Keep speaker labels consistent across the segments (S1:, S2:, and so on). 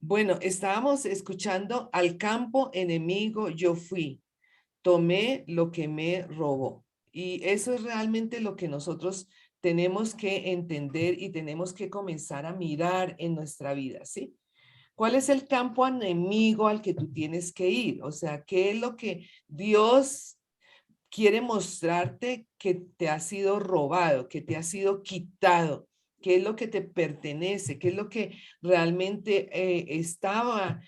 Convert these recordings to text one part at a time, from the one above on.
S1: Bueno, estábamos escuchando al campo enemigo yo fui, tomé lo que me robó. Y eso es realmente lo que nosotros tenemos que entender y tenemos que comenzar a mirar en nuestra vida, ¿sí? ¿Cuál es el campo enemigo al que tú tienes que ir? O sea, ¿qué es lo que Dios quiere mostrarte que te ha sido robado, que te ha sido quitado? ¿Qué es lo que te pertenece? ¿Qué es lo que realmente estaba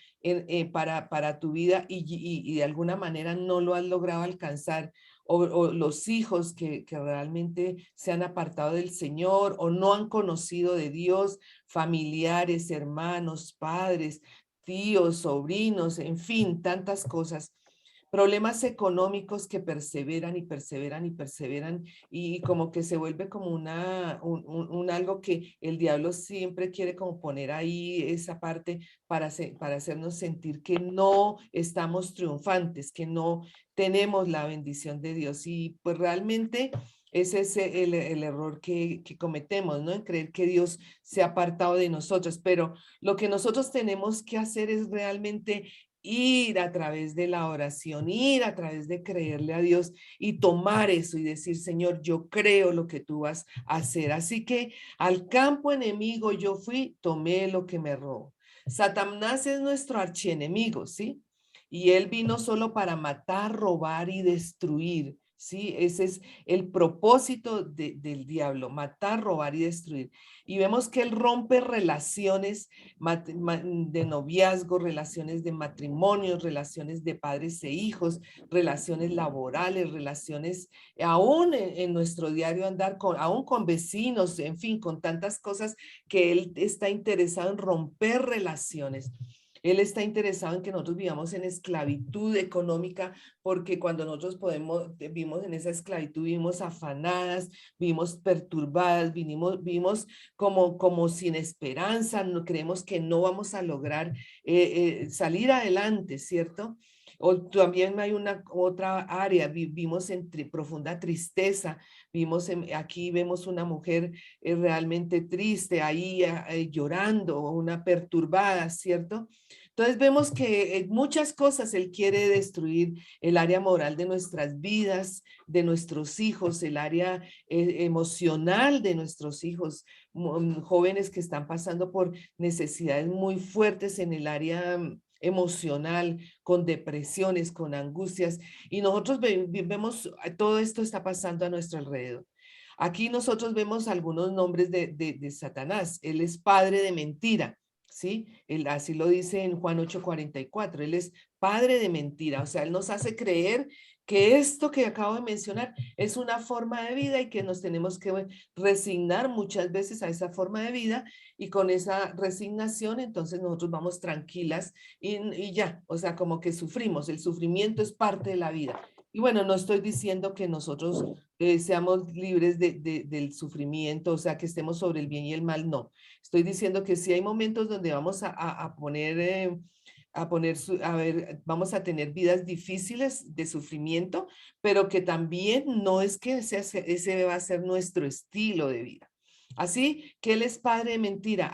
S1: para tu vida y de alguna manera no lo has logrado alcanzar? O los hijos que realmente se han apartado del Señor o no han conocido de Dios, familiares, hermanos, padres, tíos, sobrinos, en fin, tantas cosas. Problemas económicos que perseveran y perseveran y perseveran y como que se vuelve como un algo que el diablo siempre quiere como poner ahí esa parte para hacernos sentir que no estamos triunfantes, que no tenemos la bendición de Dios. Y pues realmente ese es el error que cometemos, ¿no? En creer que Dios se ha apartado de nosotros, pero lo que nosotros tenemos que hacer es realmente ir a través de la oración, ir a través de creerle a Dios y tomar eso y decir, Señor, yo creo lo que tú vas a hacer. Así que al campo enemigo yo fui, tomé lo que me robó. Satanás es nuestro archienemigo, ¿sí? Y él vino solo para matar, robar y destruir. Sí, ese es el propósito del diablo, matar, robar y destruir. Y vemos que él rompe relaciones de noviazgo, relaciones de matrimonio, relaciones de padres e hijos, relaciones laborales, relaciones aún en nuestro diario andar, aún con vecinos, en fin, con tantas cosas que él está interesado en romper relaciones. Él está interesado en que nosotros vivamos en esclavitud económica, porque cuando nosotros vivimos en esa esclavitud, vivimos afanadas, vivimos perturbadas, vivimos como sin esperanza, no creemos que no vamos a lograr salir adelante, ¿cierto? O también hay una otra área, vivimos en profunda tristeza, aquí vemos una mujer realmente triste, ahí llorando, una perturbada, ¿cierto? Entonces vemos que muchas cosas Él quiere destruir el área moral de nuestras vidas, de nuestros hijos, el área emocional de nuestros hijos, jóvenes que están pasando por necesidades muy fuertes en el área emocional, con depresiones, con angustias, y nosotros vemos todo esto está pasando a nuestro alrededor. Aquí nosotros vemos algunos nombres de Satanás. Él es padre de mentira, ¿sí? Él, así lo dice en Juan 8:44. Él es padre de mentira, o sea, él nos hace creer que esto que acabo de mencionar es una forma de vida y que nos tenemos que resignar muchas veces a esa forma de vida y con esa resignación entonces nosotros vamos tranquilas y ya, o sea, como que sufrimos, el sufrimiento es parte de la vida. Y bueno, no estoy diciendo que nosotros seamos libres del sufrimiento, o sea, que estemos sobre el bien y el mal, no. Estoy diciendo que sí hay momentos donde vamos a ver, vamos a tener vidas difíciles de sufrimiento, pero que también no es que ese va a ser nuestro estilo de vida. Así que Él es padre de mentira,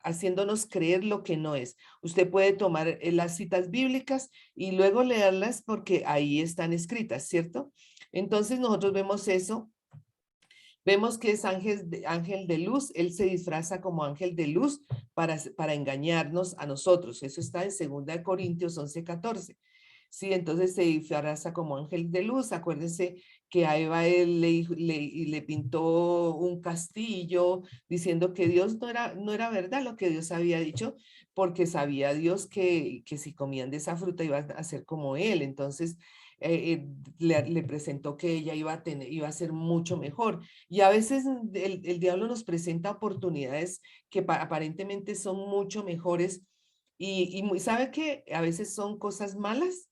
S1: haciéndonos creer lo que no es. Usted puede tomar las citas bíblicas y luego leerlas porque ahí están escritas, ¿cierto? Entonces nosotros vemos eso. Vemos que es ángel de luz, él se disfraza como ángel de luz para engañarnos a nosotros. Eso está en 2 Corintios 11:14. Sí, entonces se disfraza como ángel de luz. Acuérdense que a Eva él le pintó un castillo diciendo que Dios no era verdad lo que Dios había dicho, porque sabía Dios que si comían de esa fruta iban a ser como él. Entonces le presentó que ella iba a ser mucho mejor. Y a veces el diablo nos presenta oportunidades que aparentemente son mucho mejores y sabe que a veces son cosas malas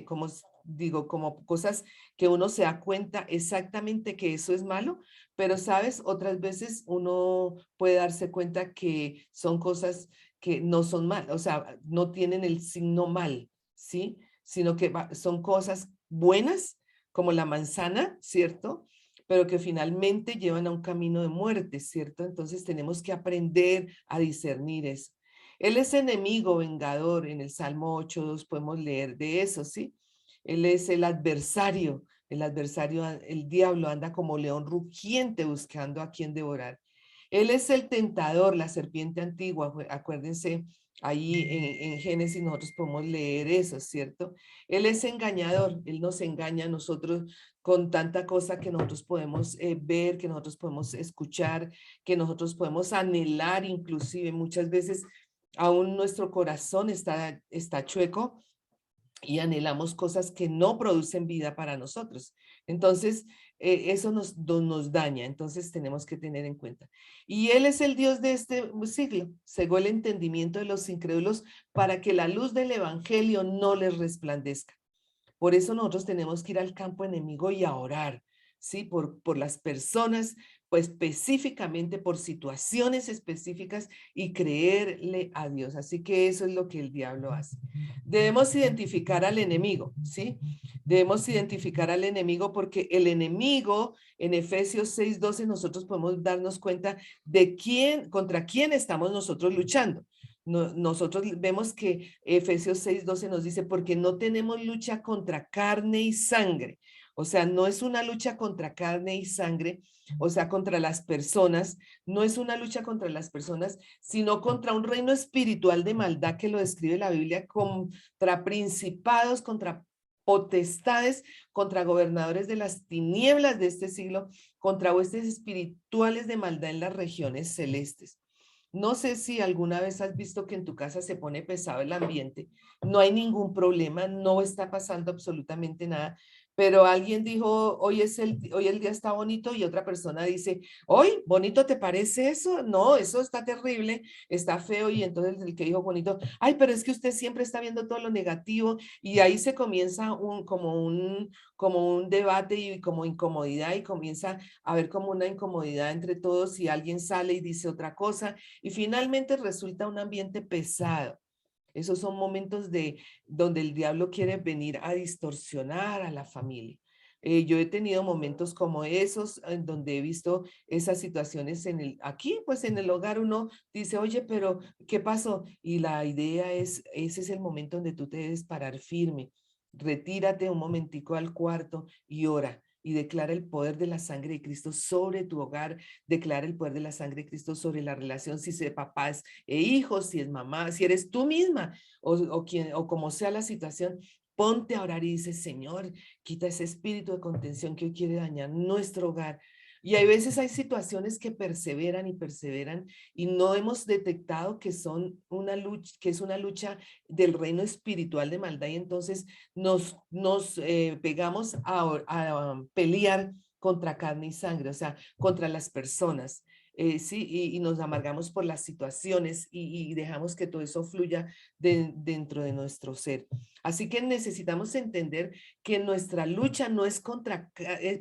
S1: como digo, como cosas que uno se da cuenta exactamente que eso es malo, pero sabes, otras veces uno puede darse cuenta que son cosas que no son mal, o sea, no tienen el signo mal, ¿sí? Sino que son cosas buenas, como la manzana, ¿cierto? pero que finalmente llevan a un camino de muerte, ¿cierto? Entonces tenemos que aprender a discernir eso. Él es enemigo, vengador, en el Salmo 8:2 podemos leer de eso, ¿sí? Él es el adversario, el diablo anda como león rugiente buscando a quien devorar. Él es el tentador, la serpiente antigua, acuérdense, ahí en Génesis nosotros podemos leer eso, ¿cierto? Él es engañador, él nos engaña a nosotros con tanta cosa que nosotros podemos ver, que nosotros podemos escuchar, que nosotros podemos anhelar, inclusive muchas veces aún nuestro corazón está chueco y anhelamos cosas que no producen vida para nosotros. Entonces, eso nos daña, entonces tenemos que tener en cuenta. Y Él es el Dios de este siglo, cegó el entendimiento de los incrédulos para que la luz del Evangelio no les resplandezca. Por eso nosotros tenemos que ir al campo enemigo y a orar, ¿sí? Por las personas, pues específicamente por situaciones específicas y creerle a Dios. Así que eso es lo que el diablo hace. Debemos identificar al enemigo, ¿sí? Debemos identificar al enemigo porque el enemigo en Efesios 6:12 nosotros podemos darnos cuenta de contra quién estamos nosotros luchando. Nosotros vemos que Efesios 6:12 nos dice, porque no tenemos lucha contra carne y sangre. O sea, no es una lucha contra carne y sangre, o sea, contra las personas, no es una lucha contra las personas, sino contra un reino espiritual de maldad que lo describe la Biblia, contra principados, contra potestades, contra gobernadores de las tinieblas de este siglo, contra huestes espirituales de maldad en las regiones celestes. No sé si alguna vez has visto que en tu casa se pone pesado el ambiente, no hay ningún problema, no está pasando absolutamente nada, pero alguien dijo, hoy el día está bonito y otra persona dice, hoy, ¿bonito te parece eso? No, eso está terrible, está feo y entonces el que dijo bonito, ay, pero es que usted siempre está viendo todo lo negativo y ahí se comienza como un debate y como incomodidad y comienza a haber como una incomodidad entre todos y alguien sale y dice otra cosa y finalmente resulta un ambiente pesado. Esos son momentos donde el diablo quiere venir a distorsionar a la familia. Yo he tenido momentos como esos en donde he visto esas situaciones aquí, pues en el hogar uno dice, oye, pero ¿qué pasó? Y la idea es, ese es el momento donde tú te debes parar firme. Retírate un momentico al cuarto y ora y declara el poder de la sangre de Cristo sobre tu hogar, declara el poder de la sangre de Cristo sobre la relación, si es de papás e hijos, si es mamá, si eres tú misma o como sea la situación, ponte a orar y dice, Señor, quita ese espíritu de contención que hoy quiere dañar nuestro hogar. Y hay veces hay situaciones que perseveran y perseveran y no hemos detectado que son una lucha, que es una lucha del reino espiritual de maldad y entonces nos pegamos a pelear contra carne y sangre, o sea, contra las personas. Sí, y nos amargamos por las situaciones y dejamos que todo eso fluya dentro de nuestro ser. Así que necesitamos entender que nuestra lucha no es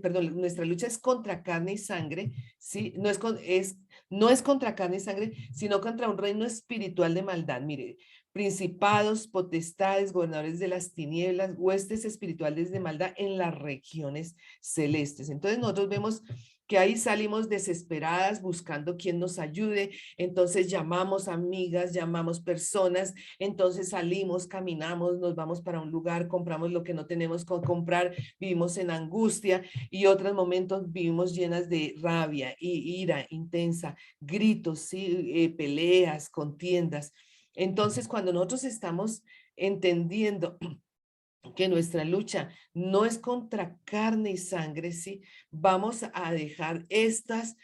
S1: perdón, nuestra lucha es contra carne y sangre, ¿sí? No es contra carne y sangre, sino contra un reino espiritual de maldad. Mire, principados, potestades, gobernadores de las tinieblas, huestes espirituales de maldad en las regiones celestes. Entonces nosotros vemos que ahí salimos desesperadas buscando quien nos ayude, entonces llamamos amigas, llamamos personas, entonces salimos, caminamos, nos vamos para un lugar, compramos lo que no tenemos que comprar, vivimos en angustia y otros momentos vivimos llenas de rabia y ira intensa, gritos, ¿sí? Peleas, contiendas. Entonces, cuando nosotros estamos entendiendo que nuestra lucha no es contra carne y sangre, ¿sí? Vamos a dejar estas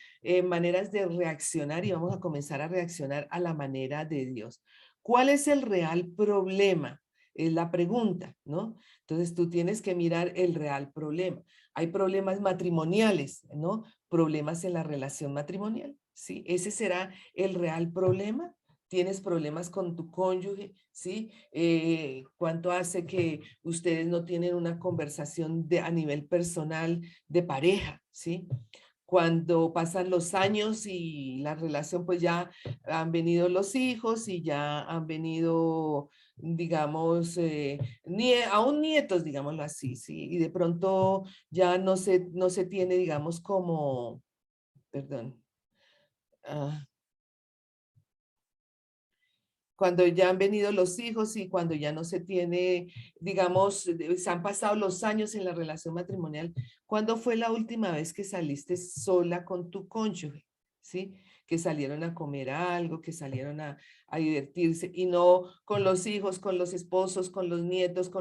S1: maneras de reaccionar y vamos a comenzar a reaccionar a la manera de Dios. ¿Cuál es el real problema? Es la pregunta, ¿no? Entonces tú tienes que mirar el real problema. Hay problemas matrimoniales, ¿no? Problemas en la relación matrimonial, ¿sí? Ese será el real problema. Tienes problemas con tu cónyuge, ¿sí? ¿Cuánto hace que ustedes no tienen una conversación a nivel personal de pareja, ¿sí? Cuando pasan los años y la relación, pues ya han venido los hijos y ya han venido digamos, aún nietos, digámoslo así, ¿sí? Y de pronto ya no se tiene, digamos, como, perdón, ah, cuando ya han venido los hijos y cuando ya no se tiene, digamos, se han pasado los años en la relación matrimonial. ¿Cuándo fue la última vez que saliste sola con tu cónyuge? ¿Sí? Que salieron a comer algo, que salieron a divertirse y no con los hijos, con los esposos, con los nietos,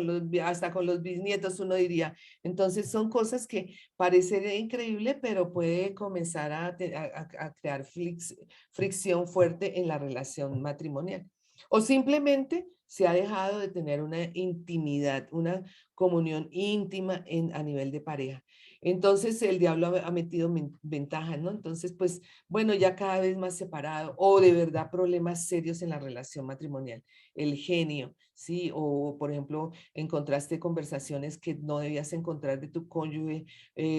S1: hasta con los bisnietos, uno diría. Entonces son cosas que parece increíble, pero puede comenzar a crear fricción fuerte en la relación matrimonial. O simplemente se ha dejado de tener una intimidad, una comunión íntima a nivel de pareja. Entonces el diablo ha metido ventaja, ¿no? Entonces, pues, bueno, ya cada vez más separado o de verdad problemas serios en la relación matrimonial. El genio, ¿sí? O, por ejemplo, encontraste conversaciones que no debías encontrar de tu cónyuge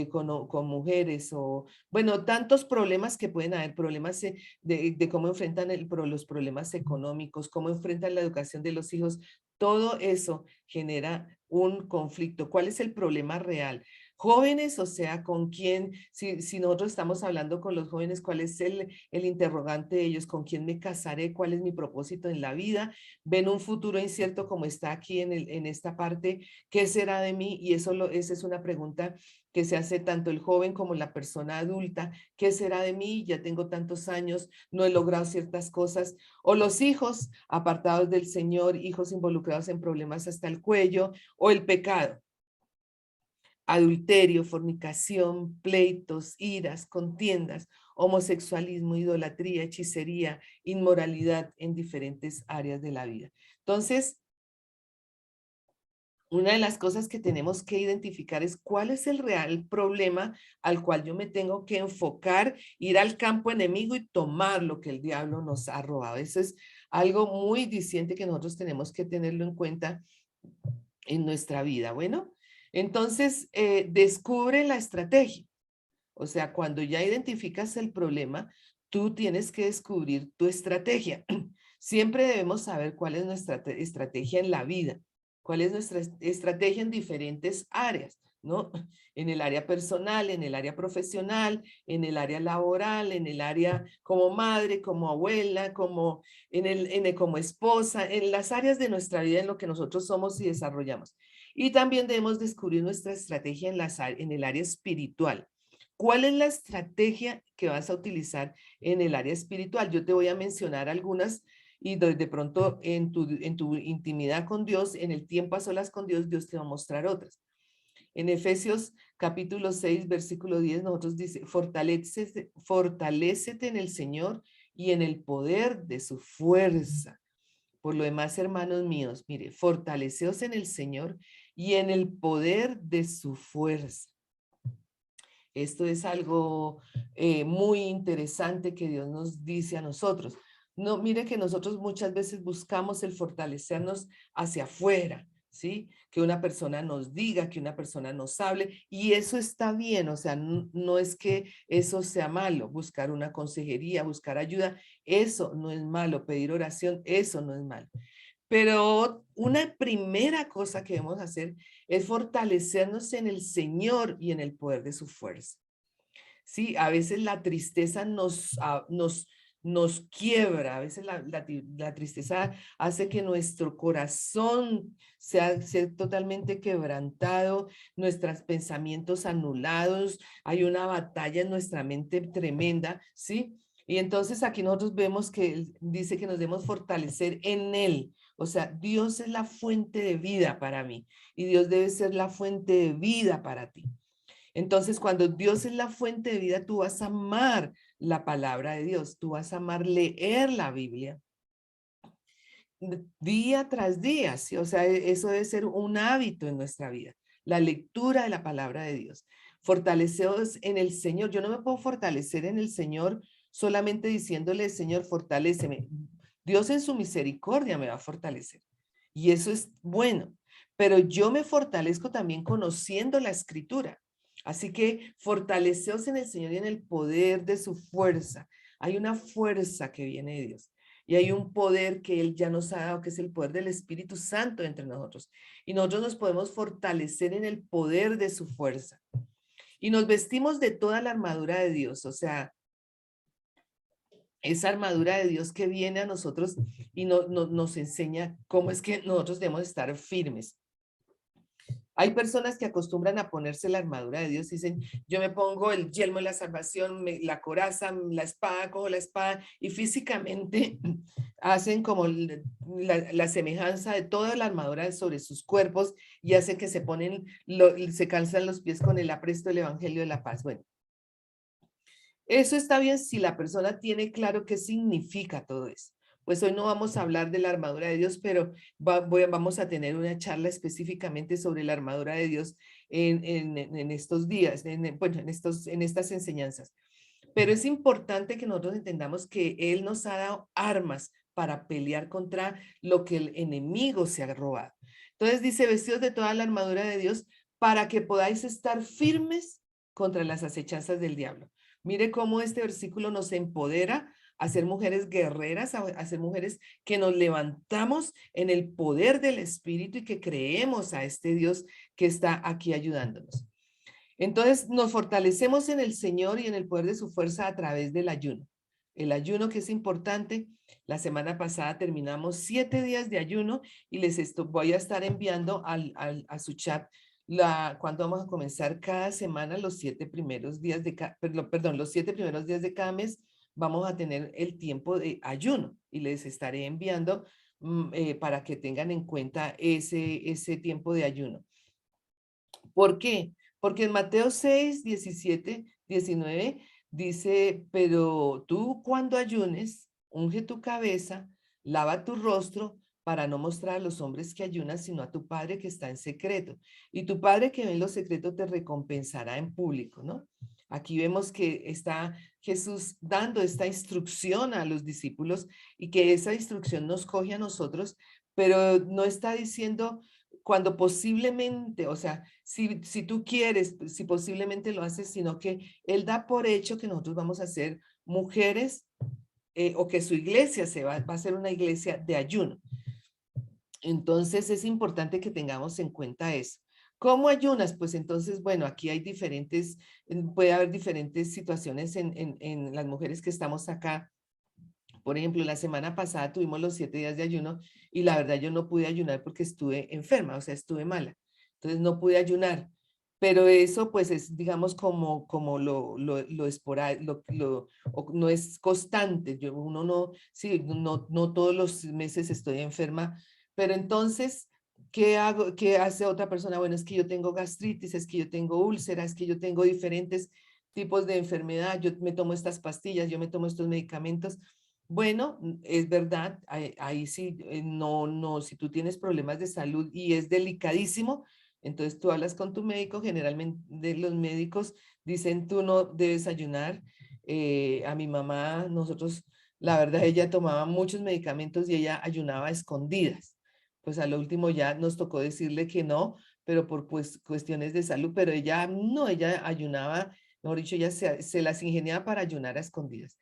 S1: con mujeres o, bueno, tantos problemas que pueden haber, problemas de cómo enfrentan los problemas económicos, cómo enfrentan la educación de los hijos, todo eso genera un conflicto. ¿Cuál es el problema real? Jóvenes, o sea, ¿con quién? Si nosotros estamos hablando con los jóvenes, ¿cuál es el interrogante de ellos? ¿Con quién me casaré? ¿Cuál es mi propósito en la vida? ¿Ven un futuro incierto como está aquí en esta parte? ¿Qué será de mí? Y esa es una pregunta que se hace tanto el joven como la persona adulta. ¿Qué será de mí? Ya tengo tantos años, no he logrado ciertas cosas. O los hijos apartados del Señor, hijos involucrados en problemas hasta el cuello, o el pecado, adulterio, fornicación, pleitos, iras, contiendas, homosexualismo, idolatría, hechicería, inmoralidad en diferentes áreas de la vida. Entonces, una de las cosas que tenemos que identificar es cuál es el real problema al cual yo me tengo que enfocar, ir al campo enemigo y tomar lo que el diablo nos ha robado. Eso es algo muy diciente que nosotros tenemos que tenerlo en cuenta en nuestra vida. Bueno, entonces descubre la estrategia. O sea, cuando ya identificas el problema, tú tienes que descubrir tu estrategia. Siempre debemos saber cuál es nuestra estrategia en la vida, cuál es nuestra estrategia en diferentes áreas, ¿no? En el área personal, en el área profesional, en el área laboral, en el área como madre, como abuela, como esposa, en las áreas de nuestra vida en lo que nosotros somos y desarrollamos. Y también debemos descubrir nuestra estrategia en el área espiritual. ¿Cuál es la estrategia que vas a utilizar en el área espiritual? Yo te voy a mencionar algunas y de pronto en tu intimidad con Dios, en el tiempo a solas con Dios, Dios te va a mostrar otras. En Efesios capítulo 6, versículo 10, nosotros dice, fortalécete en el Señor y en el poder de su fuerza. Por lo demás, hermanos míos, mire, fortaleceos en el Señor y en el poder de su fuerza. Esto es algo muy interesante que Dios nos dice a nosotros. No, mire que nosotros muchas veces buscamos el fortalecernos hacia afuera, ¿sí? Que una persona nos diga, que una persona nos hable, y eso está bien, o sea, no es que eso sea malo, buscar una consejería, buscar ayuda, eso no es malo, pedir oración, eso no es malo. Pero una primera cosa que debemos hacer es fortalecernos en el Señor y en el poder de su fuerza. Sí, a veces la tristeza nos quiebra, a veces la tristeza hace que nuestro corazón sea totalmente quebrantado, nuestros pensamientos anulados, hay una batalla en nuestra mente tremenda, ¿sí? Y entonces aquí nosotros vemos que dice que nos debemos fortalecer en Él. O sea, Dios es la fuente de vida para mí y Dios debe ser la fuente de vida para ti. Entonces, cuando Dios es la fuente de vida, tú vas a amar la palabra de Dios, tú vas a amar leer la Biblia día tras día, ¿sí? O sea, eso debe ser un hábito en nuestra vida, la lectura de la palabra de Dios. Fortaleceos en el Señor. Yo no me puedo fortalecer en el Señor solamente diciéndole, Señor, fortaléceme. Dios en su misericordia me va a fortalecer. Y eso es bueno. Pero yo me fortalezco también conociendo la escritura. Así que fortaleceos en el Señor y en el poder de su fuerza. Hay una fuerza que viene de Dios. Y hay un poder que Él ya nos ha dado, que es el poder del Espíritu Santo entre nosotros. Y nosotros nos podemos fortalecer en el poder de su fuerza. Y nos vestimos de toda la armadura de Dios, o sea, esa armadura de Dios que viene a nosotros y nos enseña cómo es que nosotros debemos estar firmes. Hay personas que acostumbran a ponerse la armadura de Dios y dicen, yo me pongo el yelmo de la salvación, la coraza, la espada, cojo la espada y físicamente hacen como la semejanza de toda la armadura sobre sus cuerpos y hacen que se ponen, se calzan los pies con el apresto del evangelio de la paz. Bueno, eso está bien si la persona tiene claro qué significa todo eso. Pues hoy no vamos a hablar de la armadura de Dios, pero vamos a tener una charla específicamente sobre la armadura de Dios en estos días, bueno, en estas enseñanzas. Pero es importante que nosotros entendamos que Él nos ha dado armas para pelear contra lo que el enemigo se ha robado. Entonces dice, vestidos de toda la armadura de Dios para que podáis estar firmes contra las acechanzas del diablo. Mire cómo este versículo nos empodera a ser mujeres guerreras, a ser mujeres que nos levantamos en el poder del Espíritu y que creemos a este Dios que está aquí ayudándonos. Entonces nos fortalecemos en el Señor y en el poder de su fuerza a través del ayuno. El ayuno que es importante. La semana pasada terminamos 7 días de ayuno y voy a estar enviando a su chat cuando vamos a comenzar cada semana los 7 primeros días los 7 primeros días de cada mes vamos a tener el tiempo de ayuno y les estaré enviando para que tengan en cuenta ese tiempo de ayuno. ¿Por qué? Porque en Mateo 6, 17, 19 dice, pero tú cuando ayunes, unge tu cabeza, lava tu rostro para no mostrar a los hombres que ayunas, sino a tu Padre que está en secreto. Y tu Padre que ve en lo secreto te recompensará en público, ¿no? Aquí vemos que está Jesús dando esta instrucción a los discípulos y que esa instrucción nos coge a nosotros, pero no está diciendo cuando posiblemente, o sea, si tú quieres, si posiblemente lo haces, sino que Él da por hecho que nosotros vamos a ser mujeres o que su iglesia va a ser una iglesia de ayuno. Entonces es importante que tengamos en cuenta eso. ¿Cómo ayunas? Pues entonces, bueno, aquí hay puede haber diferentes situaciones en las mujeres que estamos acá. Por ejemplo, la semana pasada tuvimos los 7 días de ayuno y la verdad yo no pude ayunar porque estuve enferma, o sea, estuve mala. Entonces no pude ayunar. Pero eso pues es, digamos, como lo esporádico, no es constante. Uno no, sí, no todos los meses estoy enferma, pero entonces, ¿qué hago? ¿Qué hace otra persona? Bueno, es que yo tengo gastritis, es que yo tengo úlceras, es que yo tengo diferentes tipos de enfermedad, yo me tomo estas pastillas, yo me tomo estos medicamentos. Bueno, es verdad, ahí sí, no, si tú tienes problemas de salud y es delicadísimo, entonces tú hablas con tu médico, generalmente los médicos dicen tú no debes ayunar. A mi mamá, nosotros, la verdad, ella tomaba muchos medicamentos y ella ayunaba a escondidas. Pues a lo último ya nos tocó decirle que no, pero por pues, cuestiones de salud, pero ella no, ella ayunaba, mejor dicho, ella se las ingeniaba para ayunar a escondidas.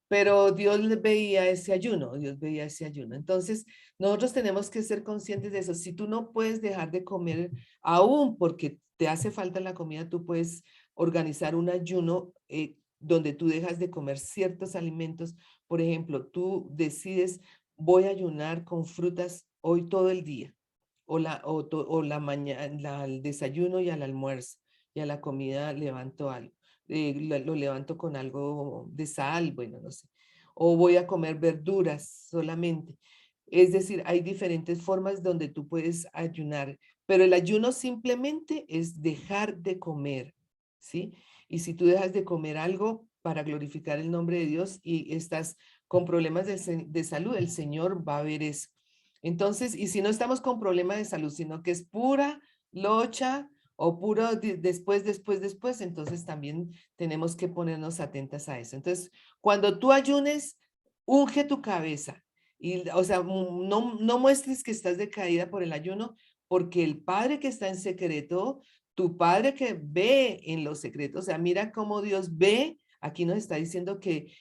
S1: Pero Dios veía ese ayuno, Dios veía ese ayuno. Entonces, nosotros tenemos que ser conscientes de eso. Si tú no puedes dejar de comer aún porque te hace falta la comida, tú puedes organizar un ayuno donde tú dejas de comer ciertos alimentos. Por ejemplo, tú decides, voy a ayunar con frutas hoy todo el día, o la mañana, al desayuno y al almuerzo, y a la comida levanto algo lo levanto con algo de sal, bueno, no sé. O voy a comer verduras solamente. Es decir, hay diferentes formas donde tú puedes ayunar, pero el ayuno simplemente es dejar de comer, ¿sí? Y si tú dejas de comer algo para glorificar el nombre de Dios y estás con problemas de salud, el Señor va a ver eso. Entonces, y si no estamos con problemas de salud, sino que es pura locha, o puro después, entonces también tenemos que ponernos atentas a eso. Entonces, cuando tú ayunes, unge tu cabeza. Y, o sea, no muestres que estás decaída por el ayuno, porque el Padre que está en secreto, tu Padre que ve en los secretos, o sea, mira cómo Dios ve, aquí nos está diciendo que,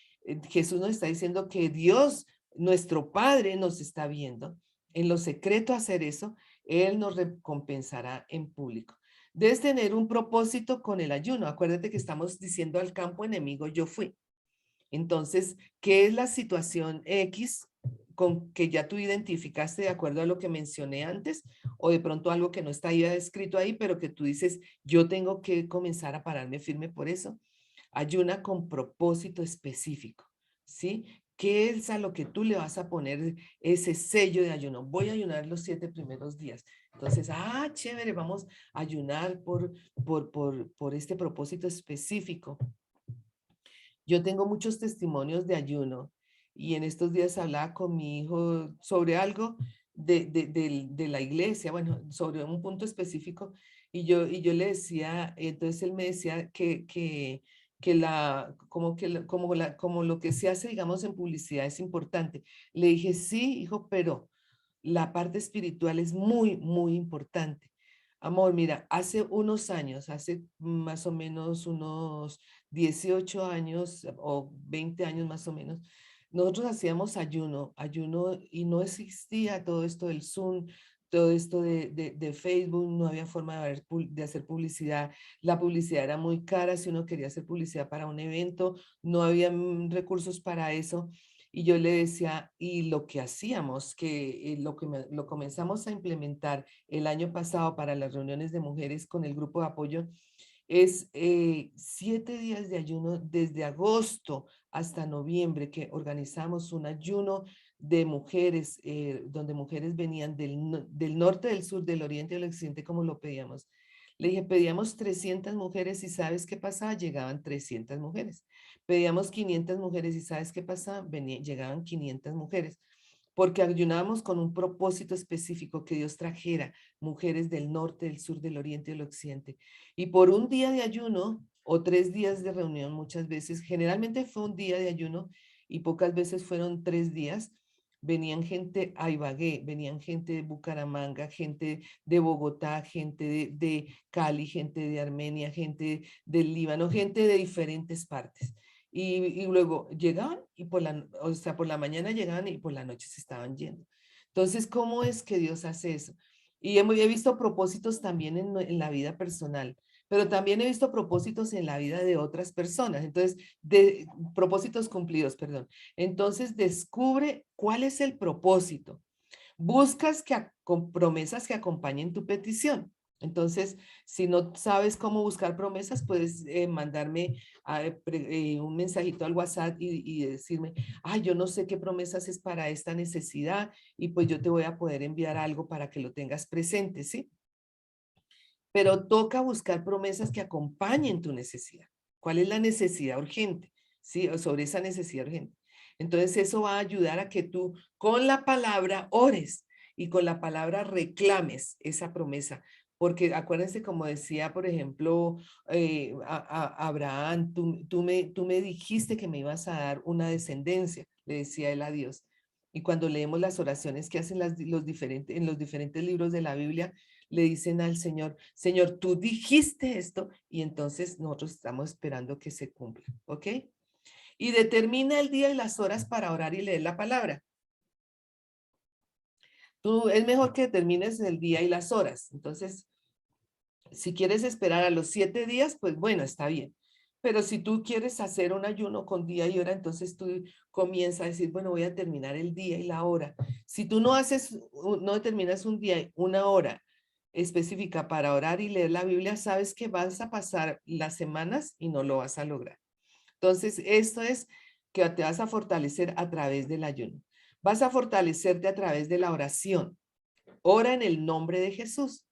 S1: Jesús nos está diciendo que Dios nuestro Padre nos está viendo, en lo secreto hacer eso, Él nos recompensará en público. Debes tener un propósito con el ayuno. Acuérdate que estamos diciendo al campo enemigo, yo fui. Entonces, ¿qué es la situación X con que ya tú identificaste de acuerdo a lo que mencioné antes? O de pronto algo que no está ya escrito ahí, pero que tú dices, yo tengo que comenzar a pararme firme por eso. Ayuna con propósito específico, ¿sí? ¿Qué es a lo que tú le vas a poner ese sello de ayuno? Voy a ayunar los 7 primeros días. Entonces, chévere, vamos a ayunar por este propósito específico. Yo tengo muchos testimonios de ayuno y en estos días hablaba con mi hijo sobre algo de la iglesia, bueno, sobre un punto específico y yo le decía, entonces él me decía como lo que se hace, digamos, en publicidad es importante. Le dije, sí, hijo, pero la parte espiritual es muy, muy importante. Amor, mira, hace unos años, hace más o menos unos 18 años o 20 años más o menos, nosotros hacíamos ayuno y no existía todo esto del Zoom, todo esto de Facebook, no había forma de hacer publicidad. La publicidad era muy cara si uno quería hacer publicidad para un evento, no había recursos para eso. Y yo le decía, y lo que hacíamos, que lo comenzamos a implementar el año pasado para las reuniones de mujeres con el grupo de apoyo, es 7 días de ayuno desde agosto hasta noviembre, que organizamos un ayuno de mujeres, donde mujeres venían del norte, del sur, del oriente y del occidente, como lo pedíamos. Le dije, pedíamos 300 mujeres y ¿sabes qué pasaba? Llegaban 300 mujeres. Pedíamos 500 mujeres y ¿sabes qué pasaba? Llegaban 500 mujeres porque ayunábamos con un propósito específico que Dios trajera mujeres del norte, del sur, del oriente y del occidente. Y por un día de ayuno o 3 días de reunión muchas veces, generalmente fue un día de ayuno y pocas veces fueron 3 días, venían gente a Ibagué, venían gente de Bucaramanga, gente de Bogotá, gente de Cali, gente de Armenia, gente del Líbano, gente de diferentes partes. Y luego llegaban y por la mañana llegaban y por la noche se estaban yendo. Entonces, ¿cómo es que Dios hace eso? Y he visto propósitos también en la vida personal, pero también he visto propósitos en la vida de otras personas. Entonces, de propósitos cumplidos, perdón. Entonces, descubre cuál es el propósito. Buscas con promesas que acompañen tu petición. Entonces, si no sabes cómo buscar promesas, puedes mandarme un mensajito al WhatsApp y decirme, yo no sé qué promesas es para esta necesidad y pues yo te voy a poder enviar algo para que lo tengas presente, ¿sí? Pero toca buscar promesas que acompañen tu necesidad. ¿Cuál es la necesidad urgente? ¿Sí? O sobre esa necesidad urgente. Entonces eso va a ayudar a que tú con la palabra ores y con la palabra reclames esa promesa. Porque acuérdense, como decía, por ejemplo, Abraham, tú me dijiste que me ibas a dar una descendencia, le decía él a Dios. Y cuando leemos las oraciones que hacen en los diferentes libros de la Biblia, le dicen al Señor, Señor, tú dijiste esto y entonces nosotros estamos esperando que se cumpla, ¿ok? Y determina el día y las horas para orar y leer la palabra. Es mejor que determines el día y las horas. Entonces, si quieres esperar a los 7 días, pues bueno, está bien. Pero si tú quieres hacer un ayuno con día y hora, entonces tú comienzas a decir, bueno, voy a terminar el día y la hora. Si tú no determinas un día, una hora específica para orar y leer la Biblia, sabes que vas a pasar las semanas y no lo vas a lograr. Entonces, esto es que te vas a fortalecer a través del ayuno. Vas a fortalecerte a través de la oración. Ora en el nombre de Jesús.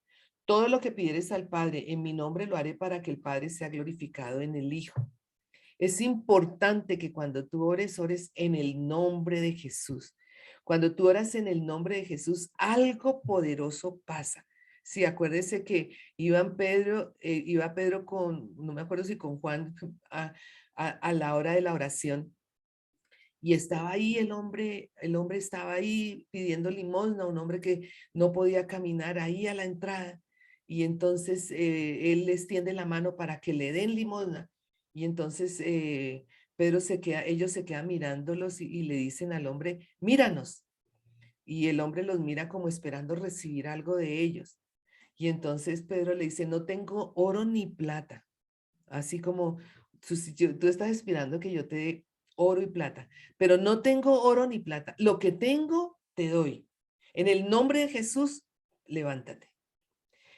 S1: Todo lo que pidieres al Padre, en mi nombre lo haré para que el Padre sea glorificado en el Hijo. Es importante que cuando tú ores, ores en el nombre de Jesús. Cuando tú oras en el nombre de Jesús, algo poderoso pasa. Sí, acuérdese que iba Pedro con, no me acuerdo si con Juan, a la hora de la oración. Y estaba ahí el hombre estaba ahí pidiendo limosna, un hombre que no podía caminar ahí a la entrada. Y entonces él les tiende la mano para que le den limosna. Y entonces ellos se quedan mirándolos y le dicen al hombre, míranos. Y el hombre los mira como esperando recibir algo de ellos. Y entonces Pedro le dice, no tengo oro ni plata. Así como tú estás esperando que yo te dé oro y plata, pero no tengo oro ni plata. Lo que tengo, te doy. En el nombre de Jesús, levántate.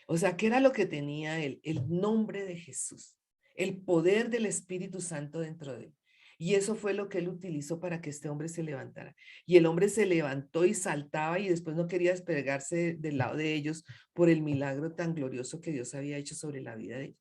S1: O sea, ¿qué era lo que tenía él? El nombre de Jesús, el poder del Espíritu Santo dentro de él. Y eso fue lo que él utilizó para que este hombre se levantara. Y el hombre se levantó y saltaba y después no quería despegarse del lado de ellos por el milagro tan glorioso que Dios había hecho sobre la vida de ellos.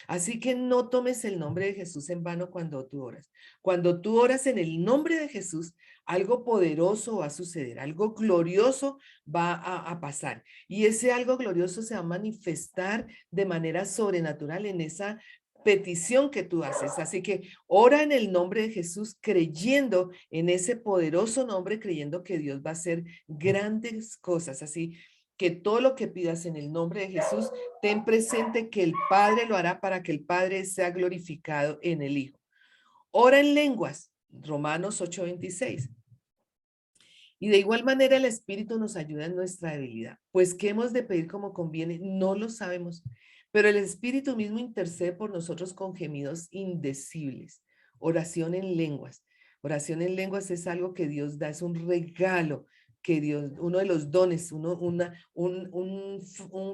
S1: Así que no tomes el nombre de Jesús en vano cuando tú oras. Cuando tú oras en el nombre de Jesús, algo poderoso va a suceder, algo glorioso va a pasar. Y ese algo glorioso se va a manifestar de manera sobrenatural en esa petición que tú haces. Así que ora en el nombre de Jesús, creyendo en ese poderoso nombre, creyendo que Dios va a hacer grandes cosas. Así que todo lo que pidas en el nombre de Jesús, ten presente que el Padre lo hará para que el Padre sea glorificado en el Hijo. Ora en lenguas, Romanos 8:26. Y de igual manera el Espíritu nos ayuda en nuestra debilidad. Pues qué hemos de pedir como conviene, no lo sabemos, pero el Espíritu mismo intercede por nosotros con gemidos indecibles. Oración en lenguas. Oración en lenguas es algo que Dios da, es un regalo que Dios, uno de los dones, un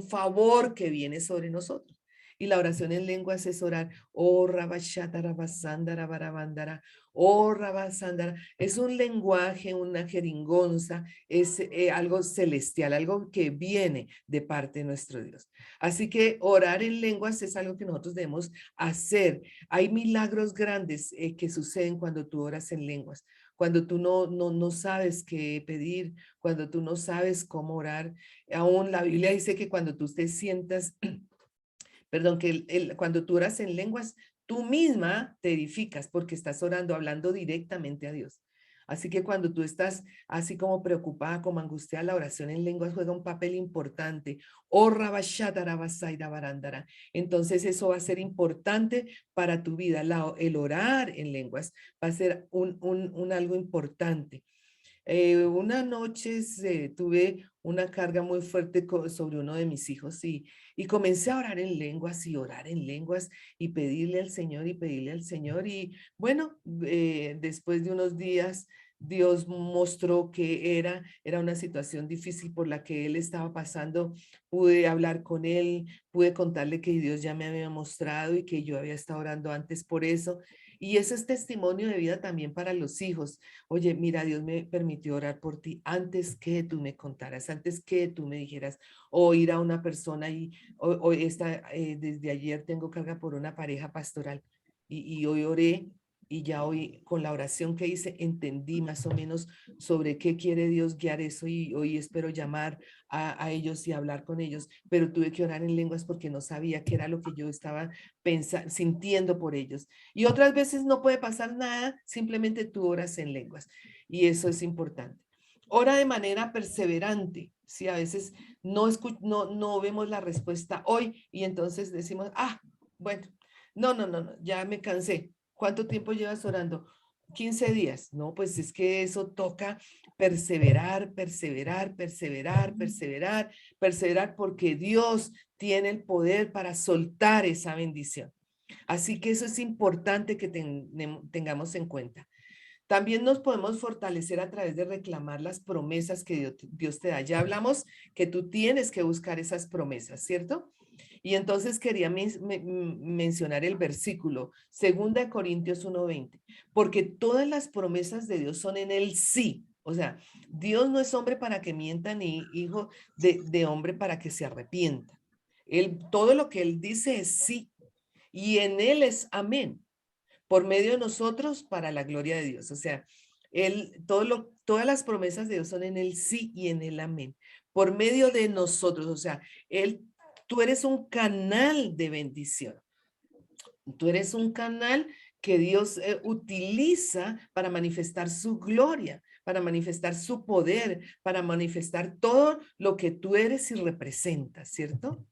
S1: favor que viene sobre nosotros. Y la oración en lenguas es orar, oh rabashata rabasandara barabandara, oh rabasandara. Es un lenguaje, una jeringonza, es algo celestial, algo que viene de parte de nuestro Dios. Así que orar en lenguas es algo que nosotros debemos hacer. Hay milagros grandes que suceden cuando tú oras en lenguas, cuando tú no sabes qué pedir, cuando tú no sabes cómo orar. Aún la Biblia dice que cuando tú te sientas perdón, que cuando tú oras en lenguas, tú misma te edificas porque estás orando, hablando directamente a Dios. Así que cuando tú estás así como preocupada, como angustiada, la oración en lenguas juega un papel importante. Oh, barandara. Entonces eso va a ser importante para tu vida. El orar en lenguas va a ser un algo importante. Una noche tuve una carga muy fuerte sobre uno de mis hijos y comencé a orar en lenguas y orar en lenguas y pedirle al Señor y pedirle al Señor. Y bueno, después de unos días, Dios mostró que era una situación difícil por la que él estaba pasando. Pude hablar con él, pude contarle que Dios ya me había mostrado y que yo había estado orando antes por eso. Y eso es testimonio de vida también para los hijos. Oye, mira, Dios me permitió orar por ti antes que tú me contaras, antes que tú me dijeras, o ir a una persona y hoy desde ayer tengo carga por una pareja pastoral y hoy oré y ya hoy con la oración que hice entendí más o menos sobre qué quiere Dios guiar eso y hoy espero llamar a ellos y hablar con ellos, pero tuve que orar en lenguas porque no sabía qué era lo que yo estaba sintiendo por ellos. Y otras veces no puede pasar nada, simplemente tú oras en lenguas y eso es importante. Ora de manera perseverante. Si a veces no vemos la respuesta hoy y entonces decimos, bueno, no, ya me cansé. ¿Cuánto tiempo llevas orando? 15 días. No, pues es que eso toca perseverar, perseverar, perseverar, perseverar, perseverar, porque Dios tiene el poder para soltar esa bendición. Así que eso es importante que tengamos en cuenta. También nos podemos fortalecer a través de reclamar las promesas que Dios te da. Ya hablamos que tú tienes que buscar esas promesas, ¿cierto? Y entonces quería mencionar el versículo, 2 Corintios 1:20, porque todas las promesas de Dios son en el sí. O sea, Dios no es hombre para que mienta, ni hijo de hombre para que se arrepienta. Todo lo que Él dice es sí, y en Él es amén por medio de nosotros para la gloria de Dios. O sea, todas las promesas de Dios son en el sí y en el amén, por medio de nosotros. O sea, tú eres un canal de bendición. Tú eres un canal que Dios utiliza para manifestar su gloria, para manifestar su poder, para manifestar todo lo que tú eres y representas, ¿cierto?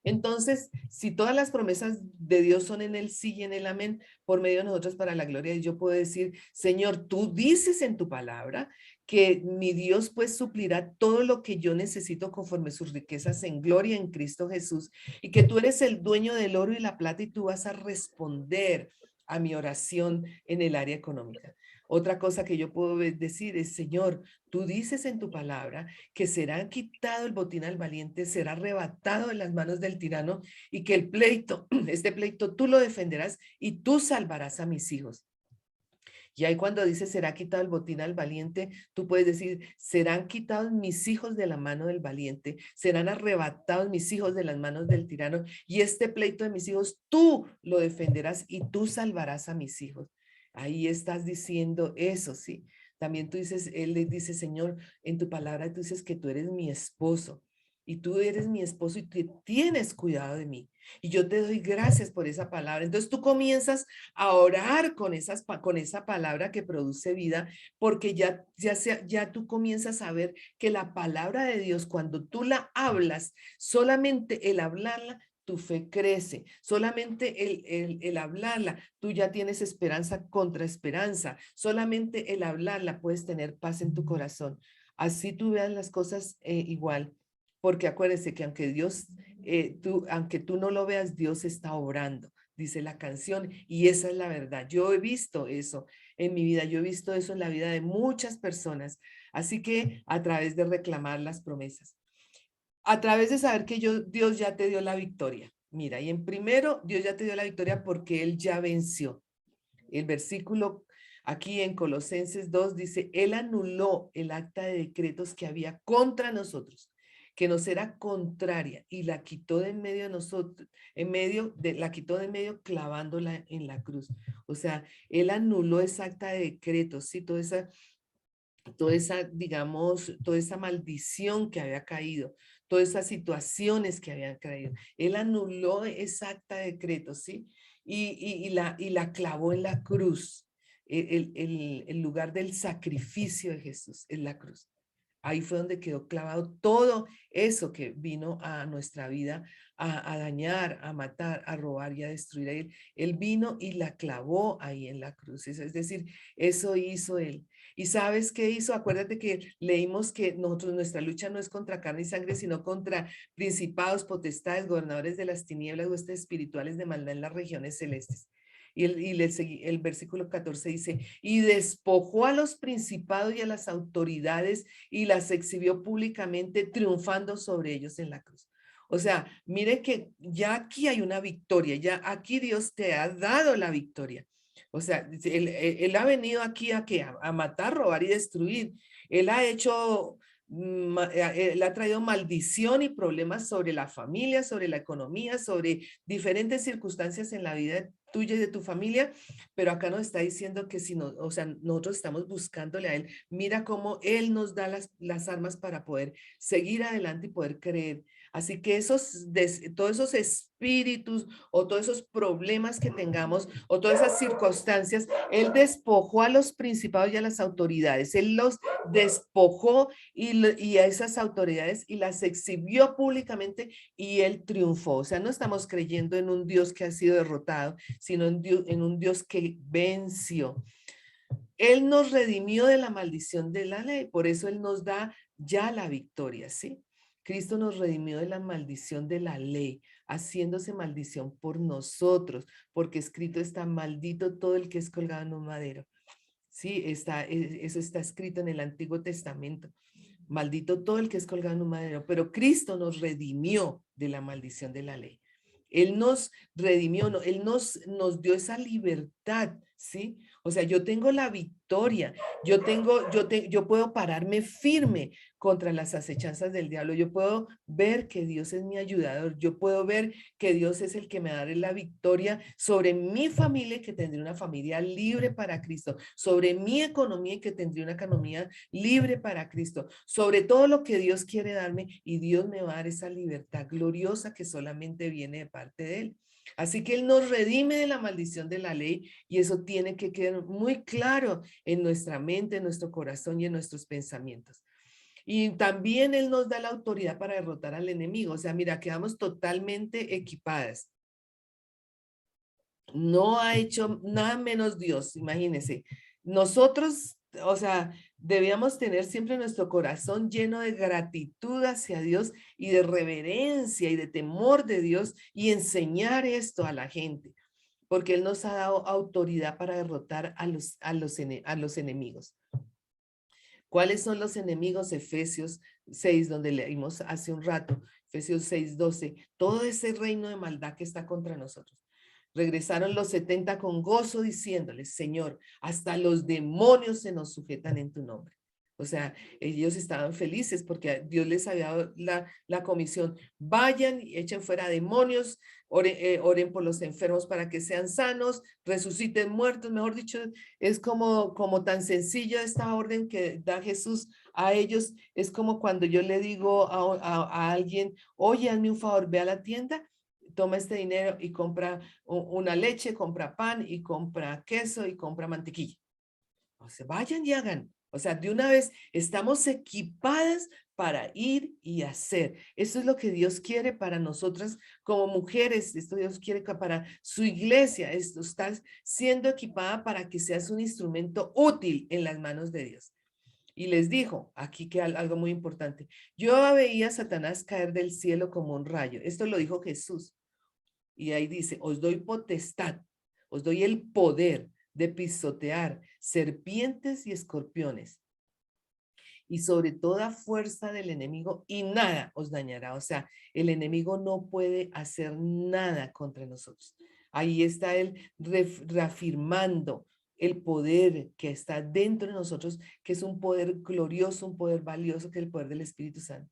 S1: Entonces, si todas las promesas de Dios son en el sí y en el amén, por medio de nosotros para la gloria de Dios, yo puedo decir, Señor, tú dices en tu palabra que mi Dios pues suplirá todo lo que yo necesito conforme sus riquezas en gloria en Cristo Jesús, y que tú eres el dueño del oro y la plata y tú vas a responder a mi oración en el área económica. Otra cosa que yo puedo decir es, Señor, tú dices en tu palabra que será quitado el botín al valiente, será arrebatado en las manos del tirano y que el pleito, este pleito tú lo defenderás y tú salvarás a mis hijos. Y ahí cuando dice será quitado el botín al valiente, tú puedes decir, serán quitados mis hijos de la mano del valiente, serán arrebatados mis hijos de las manos del tirano, y este pleito de mis hijos tú lo defenderás y tú salvarás a mis hijos. Ahí estás diciendo eso, sí. También tú dices, él le dice, Señor, en tu palabra tú dices que tú eres mi esposo y tú eres mi esposo y tú tienes cuidado de mí. Y yo te doy gracias por esa palabra. Entonces tú comienzas a orar con esa palabra que produce vida, porque ya tú comienzas a ver que la palabra de Dios, cuando tú la hablas, solamente el hablarla, tu fe crece, solamente el hablarla, tú ya tienes esperanza contra esperanza, solamente el hablarla puedes tener paz en tu corazón. Así tú veas las cosas igual, porque acuérdese que aunque tú no lo veas, Dios está obrando, dice la canción, y esa es la verdad. Yo he visto eso en mi vida, yo he visto eso en la vida de muchas personas, así que a través de reclamar las promesas, a través de saber que Dios ya te dio la victoria. Mira, y en primero, Dios ya te dio la victoria porque Él ya venció. El versículo aquí en Colosenses 2 dice, Él anuló el acta de decretos que había contra nosotros, que nos era contraria, y la quitó de en medio de nosotros, la quitó de en medio clavándola en la cruz. O sea, Él anuló esa acta de decretos, ¿sí? Digamos, toda esa maldición que había caído, todas esas situaciones que habían caído. Él anuló esa acta de decreto, ¿sí? Y la clavó en la cruz. El lugar del sacrificio de Jesús es la cruz. Ahí fue donde quedó clavado todo eso que vino a nuestra vida a dañar, a matar, a robar y a destruir. Él vino y la clavó ahí en la cruz. Es decir, eso hizo Él. ¿Y sabes qué hizo? Acuérdate que leímos que nuestra lucha no es contra carne y sangre, sino contra principados, potestades, gobernadores de las tinieblas, huestes espirituales de maldad en las regiones celestes. Y el versículo 14 dice, y despojó a los principados y a las autoridades y las exhibió públicamente, triunfando sobre ellos en la cruz. O sea, mire que ya aquí hay una victoria, ya aquí Dios te ha dado la victoria. O sea, él ha venido aquí a matar, robar y destruir. Él ha hecho, él ha traído maldición y problemas sobre la familia, sobre la economía, sobre diferentes circunstancias en la vida tuya y de tu familia, pero acá nos está diciendo que si no, o sea, nosotros estamos buscándole a Él, mira cómo Él nos da las armas para poder seguir adelante y poder creer. Así que todos esos espíritus o todos esos problemas que tengamos o todas esas circunstancias, Él despojó a los principados y a las autoridades, Él los despojó y a esas autoridades y las exhibió públicamente y Él triunfó. O sea, no estamos creyendo en un Dios que ha sido derrotado, sino en un Dios que venció. Él nos redimió de la maldición de la ley, por eso Él nos da ya la victoria, ¿sí? Cristo nos redimió de la maldición de la ley, haciéndose maldición por nosotros, porque escrito está, maldito todo el que es colgado en un madero. Sí, eso está escrito en el Antiguo Testamento. Maldito todo el que es colgado en un madero, pero Cristo nos redimió de la maldición de la ley. Él nos redimió, no, Él nos dio esa libertad, ¿sí? O sea, yo tengo la victoria, yo puedo pararme firme contra las acechanzas del diablo, yo puedo ver que Dios es mi ayudador, yo puedo ver que Dios es el que me dará la victoria sobre mi familia y que tendré una familia libre para Cristo, sobre mi economía y que tendré una economía libre para Cristo, sobre todo lo que Dios quiere darme, y Dios me va a dar esa libertad gloriosa que solamente viene de parte de Él. Así que Él nos redime de la maldición de la ley y eso tiene que quedar muy claro en nuestra mente, en nuestro corazón y en nuestros pensamientos. Y también Él nos da la autoridad para derrotar al enemigo. O sea, mira, quedamos totalmente equipadas. No ha hecho nada menos Dios, imagínense. Nosotros, o sea, debíamos tener siempre nuestro corazón lleno de gratitud hacia Dios y de reverencia y de temor de Dios y enseñar esto a la gente, porque Él nos ha dado autoridad para derrotar a los enemigos. ¿Cuáles son los enemigos? Efesios 6, donde leímos hace un rato, Efesios 6:12, todo ese reino de maldad que está contra nosotros. Regresaron los 70 con gozo diciéndoles, Señor, hasta los demonios se nos sujetan en tu nombre. O sea, ellos estaban felices porque Dios les había dado la comisión. Vayan y echen fuera demonios, oren por los enfermos para que sean sanos, resuciten muertos. Mejor dicho, es como tan sencillo esta orden que da Jesús a ellos. Es como cuando yo le digo a alguien, oye, hazme un favor, ve a la tienda, toma este dinero y compra una leche, compra pan y compra queso y compra mantequilla. O sea, vayan y hagan. O sea, de una vez estamos equipadas para ir y hacer. Eso es lo que Dios quiere para nosotras como mujeres. Esto Dios quiere para su iglesia. Esto estás siendo equipada para que seas un instrumento útil en las manos de Dios. Y les dijo, aquí que algo muy importante, yo veía a Satanás caer del cielo como un rayo. Esto lo dijo Jesús. Y ahí dice, os doy potestad, os doy el poder de pisotear serpientes y escorpiones y sobre toda fuerza del enemigo y nada os dañará. O sea, el enemigo no puede hacer nada contra nosotros. Ahí está él reafirmando el poder que está dentro de nosotros, que es un poder glorioso, un poder valioso, que es el poder del Espíritu Santo.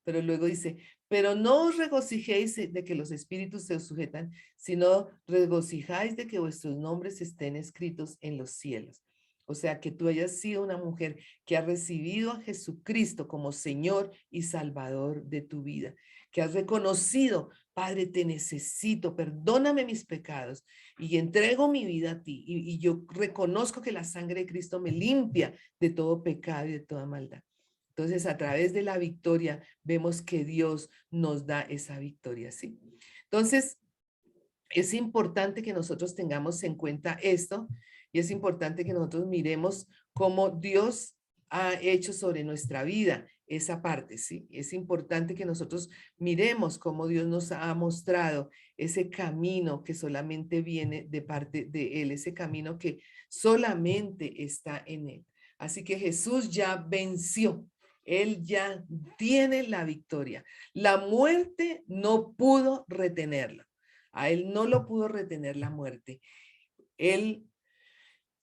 S1: Pero luego dice, pero no os regocijéis de que los espíritus se os sujetan, sino regocijáis de que vuestros nombres estén escritos en los cielos. O sea, que tú hayas sido una mujer que ha recibido a Jesucristo como Señor y Salvador de tu vida, que has reconocido, Padre, te necesito, perdóname mis pecados y entrego mi vida a ti. Y yo reconozco que la sangre de Cristo me limpia de todo pecado y de toda maldad. Entonces, a través de la victoria, vemos que Dios nos da esa victoria, ¿sí? Entonces, es importante que nosotros tengamos en cuenta esto y es importante que nosotros miremos cómo Dios ha hecho sobre nuestra vida esa parte, ¿sí? Es importante que nosotros miremos cómo Dios nos ha mostrado ese camino que solamente viene de parte de Él, ese camino que solamente está en Él. Así que Jesús ya venció. Él ya tiene la victoria. La muerte no pudo retenerla. A él no lo pudo retener la muerte. Él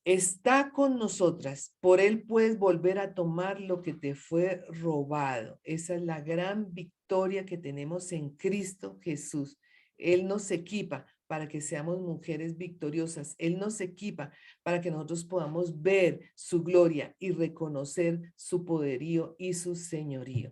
S1: está con nosotras. Por él puedes volver a tomar lo que te fue robado. Esa es la gran victoria que tenemos en Cristo Jesús. Él nos equipa para que seamos mujeres victoriosas. Él nos equipa para que nosotros podamos ver su gloria y reconocer su poderío y su señorío.